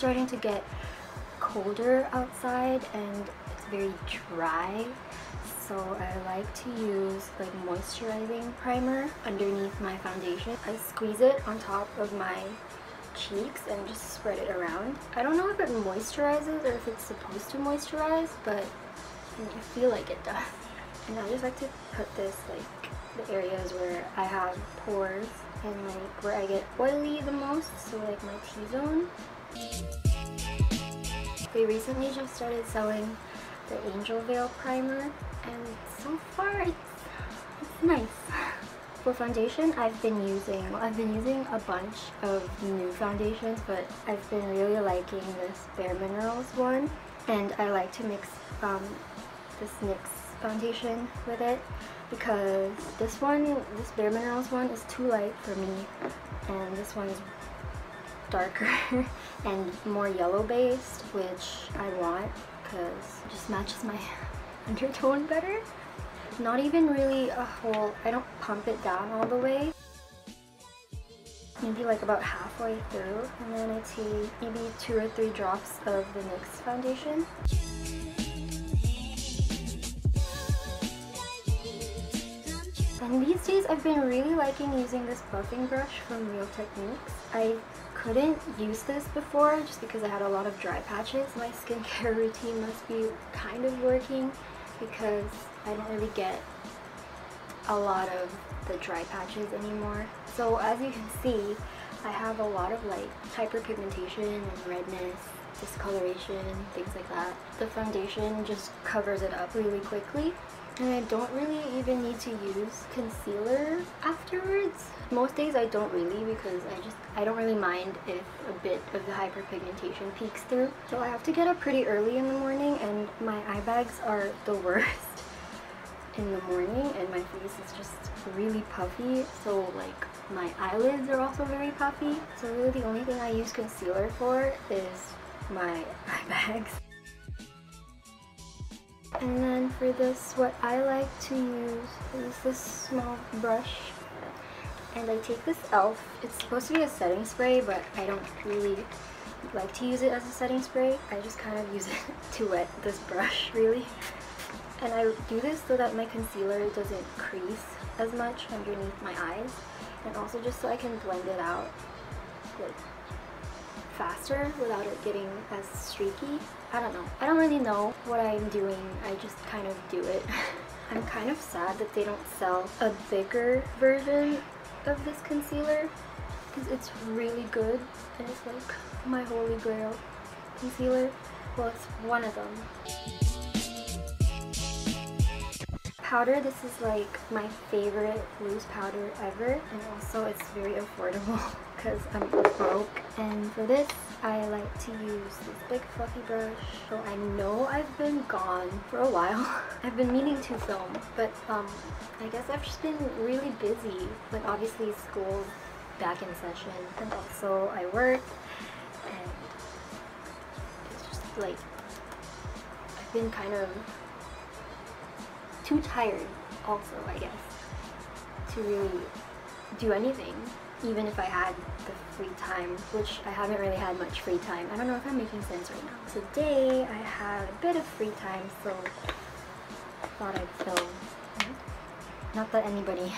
starting to get colder outside and it's very dry, so I like to use like moisturizing primer underneath my foundation. I squeeze it on top of my cheeks and just spread it around. I don't know if it moisturizes or if it's supposed to moisturize, but I feel like it does. And I just like to put this like the areas where I have pores and like where I get oily the most, so like my T-zone. They recently just started selling the Angel Veil primer, and so far it's nice. For foundation, I've been using a bunch of new foundations, but I've been really liking this BAREMINERALS one, and I like to mix this NYX foundation with it because this BAREMINERALS one is too light for me, and this one is darker and more yellow based, which I want because it just matches my undertone better. Not even really a whole, I don't pump it down all the way, maybe like about halfway through, and then I take maybe 2 or 3 drops of the NYX foundation. And these days I've been really liking using this buffing brush from Real Techniques. I couldn't use this before just because I had a lot of dry patches. My skincare routine must be kind of working because I don't really get a lot of the dry patches anymore. So as you can see, I have a lot of like hyperpigmentation and redness, discoloration, things like that. The foundation just covers it up really quickly. And I don't really even need to use concealer afterwards. Most days I don't really, because I don't really mind if a bit of the hyperpigmentation peeks through. So I have to get up pretty early in the morning, and my eye bags are the worst in the morning, and my face is just really puffy, so like my eyelids are also very puffy. So really the only thing I use concealer for is my eye bags. And then for this, what I like to use is this small brush, and I take this E.L.F. It's supposed to be a setting spray, but I don't really like to use it as a setting spray. I just kind of use it to wet this brush, really. And I do this so that my concealer doesn't crease as much underneath my eyes, and also just so I can blend it out like faster without it getting as streaky. I don't know. I don't really know what I'm doing. I just kind of do it. I'm kind of sad that they don't sell a bigger version of this concealer because it's really good and it's like my holy grail concealer. Well, it's one of them. Powder, this is like my favorite loose powder ever, and also it's very affordable because I'm broke. And for this, I like to use this big fluffy brush. So I know I've been gone for a while. I've been meaning to film, but I guess I've just been really busy. Like obviously school's back in session, and also I work, and it's just like I've been kind of too tired also, I guess, to really do anything, even if I had the free time, which I haven't really had much free time. I don't know if I'm making sense right now. Today I had a bit of free time, so I thought I'd film. Not that anybody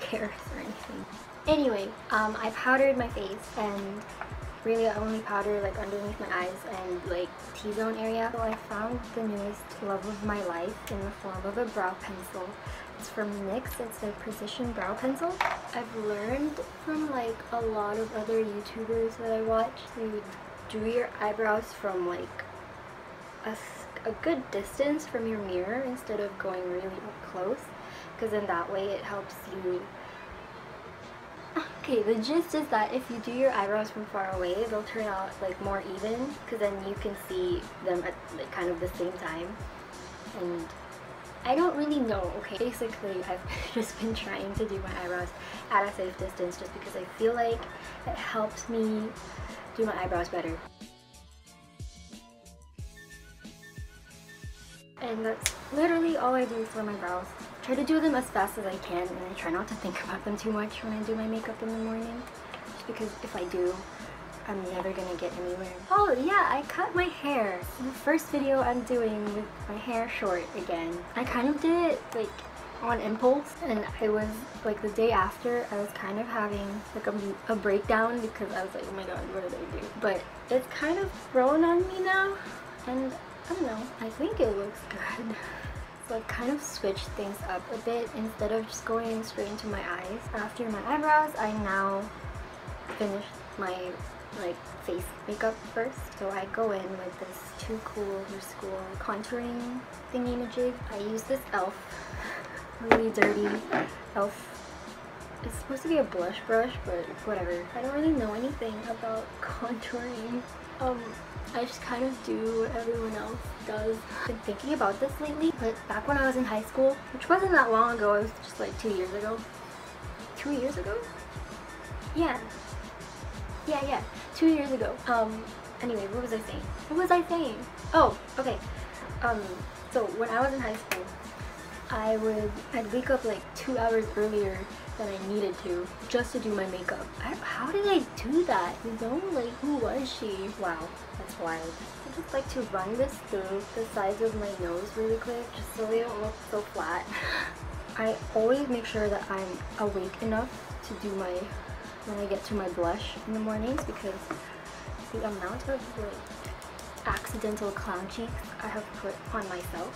cares or anything. Anyway, I powdered my face, and really I only powder like underneath my eyes and like T-zone area. So I found the newest love of my life in the form of a brow pencil. It's from NYX. It's a precision brow pencil. I've learned from like a lot of other YouTubers that I watch to do your eyebrows from like a good distance from your mirror instead of going really up close, because in that way it helps you. Okay, the gist is that if you do your eyebrows from far away, they'll turn out like more even, because then you can see them at like kind of the same time. And I don't really know, okay? Basically, I've just been trying to do my eyebrows at a safe distance just because I feel like it helps me do my eyebrows better. And that's literally all I do for my brows. I try to do them as fast as I can, and I try not to think about them too much when I do my makeup in the morning. Just because if I do, I'm never gonna get anywhere. Oh yeah, I cut my hair. The first video I'm doing with my hair short again. I kind of did it like on impulse, and I was like the day after I was kind of having like a breakdown because I was like, oh my god, what did I do? But it's kind of grown on me now, and I don't know, I think it looks good. So I kind of switched things up a bit. Instead of just going straight into my eyes after my eyebrows, I now finish my like face makeup first. So I go in with this Too Cool for School contouring thingy-majig. I use this E.L.F. really dirty E.L.F. It's supposed to be a blush brush, but whatever. I don't really know anything about contouring. I just kind of do what everyone else does. I've been thinking about this lately, but back when I was in high school, which wasn't that long ago, it was just like 2 years ago. 2 years ago? Yeah, 2 years ago. Anyway, what was I saying? Oh, okay. So when I was in high school, I'd wake up like 2 hours earlier than I needed to just to do my makeup. How did I do that? You know, like, who was she? Wow, that's wild. I just like to run this through the sides of my nose really quick just so they don't look so flat. I always make sure that I'm awake enough to do when I get to my blush in the mornings, because the amount of like accidental clown cheeks I have put on myself.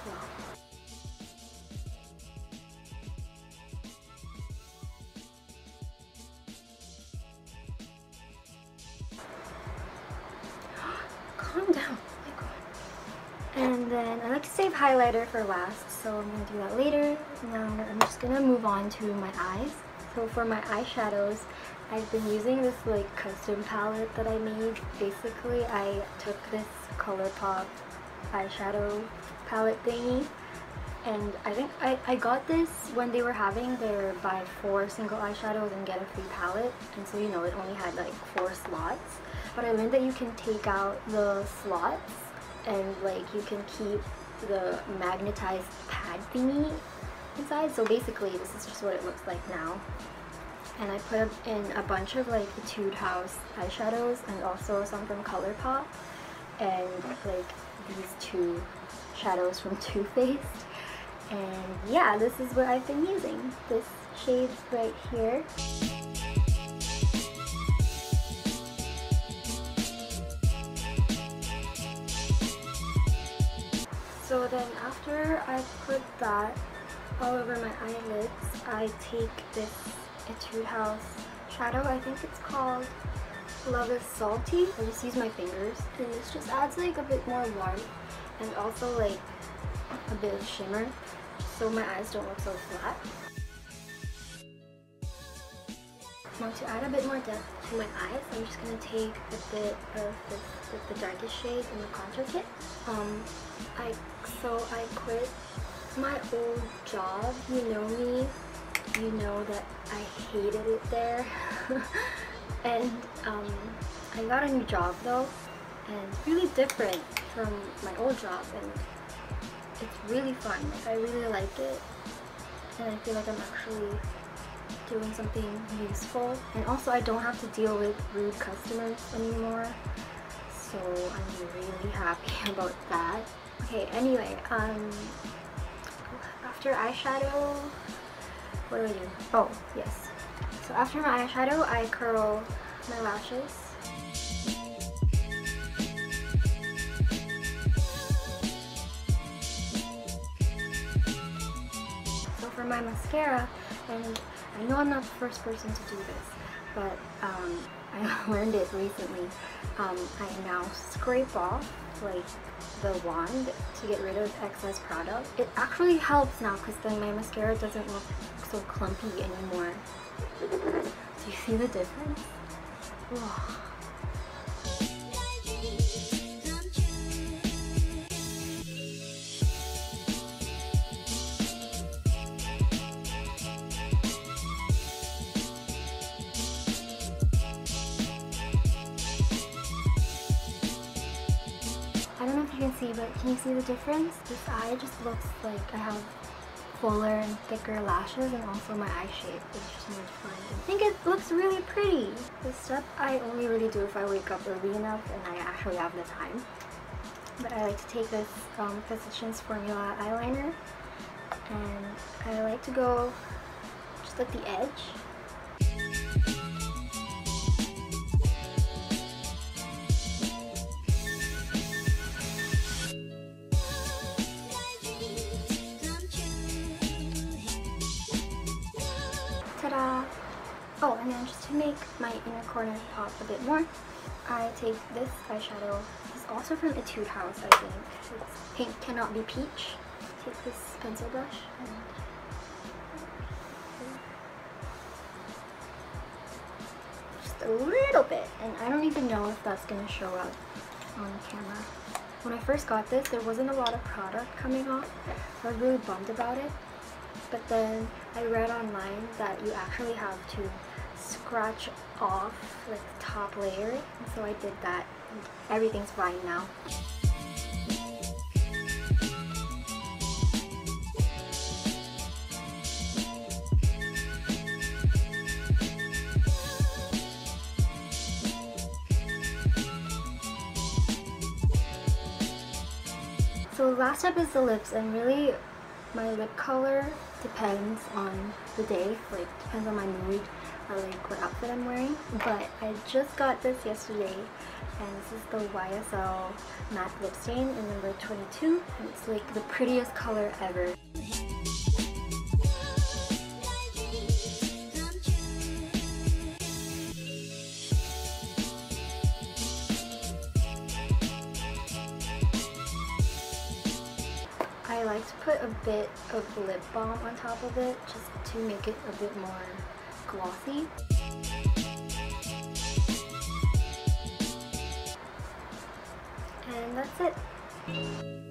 Wow. Calm down. Oh my god. And then I like to save highlighter for last, so I'm gonna do that later. Now I'm just gonna move on to my eyes. So for my eyeshadows, I've been using this like custom palette that I made. Basically, I took this ColourPop eyeshadow palette thingy, and I think I got this when they were having their buy 4 single eyeshadows and get a free palette, and so you know it only had like 4 slots. But I learned that you can take out the slots and like you can keep the magnetized pad thingy inside. So basically this is just what it looks like now. And I put in a bunch of like Etude House eyeshadows and also some from ColourPop and like these 2 shadows from Too Faced. And yeah, this is what I've been using. This shade right here. So then after I put that all over my eyelids, I take this Etude House shadow. I think it's called Love is Salty. I just use my fingers, and this just adds like a bit more warmth and also like a bit of shimmer so my eyes don't look so flat. Now to add a bit more depth to my eyes, I'm just going to take a bit of the darkest shade in the contour kit. I quit my old job. You know me. You know that I hated it there. And I got a new job though, and it's really different from my old job, and it's really fun. Like, I really like it, and I feel like I'm actually doing something useful. And also I don't have to deal with rude customers anymore, so I'm really happy about that. Okay, anyway, after eyeshadow, what do I do? Oh, yes. So after my eyeshadow, I curl my lashes. So for my mascara, and I know I'm not the first person to do this, but I learned it recently. I now scrape off like the wand to get rid of excess product. It actually helps now because then my mascara doesn't look so clumpy anymore. Do you see the difference? Whoa. I don't know if you can see, but can you see the difference? This eye just looks like I have fuller and thicker lashes and also my eye shape is just more defined. I think it looks really pretty. This step I only really do if I wake up early enough and I actually have the time. But I like to take this Physicians Formula eyeliner and I like to go just at the edge. Ta-da! Oh, and then just to make my inner corner pop a bit more, I take this eyeshadow. It's also from Etude House, I think. It's Pink Cannot Be Peach. Take this pencil brush and just a little bit. And I don't even know if that's going to show up on camera. When I first got this, there wasn't a lot of product coming off. I was really bummed about it. But then I read online that you actually have to scratch off like the top layer, and so I did that. Everything's fine now. So last step is the lips, and really my lip color depends on the day, like depends on my mood or like what outfit I'm wearing. But I just got this yesterday, and this is the YSL matte lip stain in number 22, and it's like the prettiest color ever. I like to put a bit of lip balm on top of it just to make it a bit more glossy. And that's it.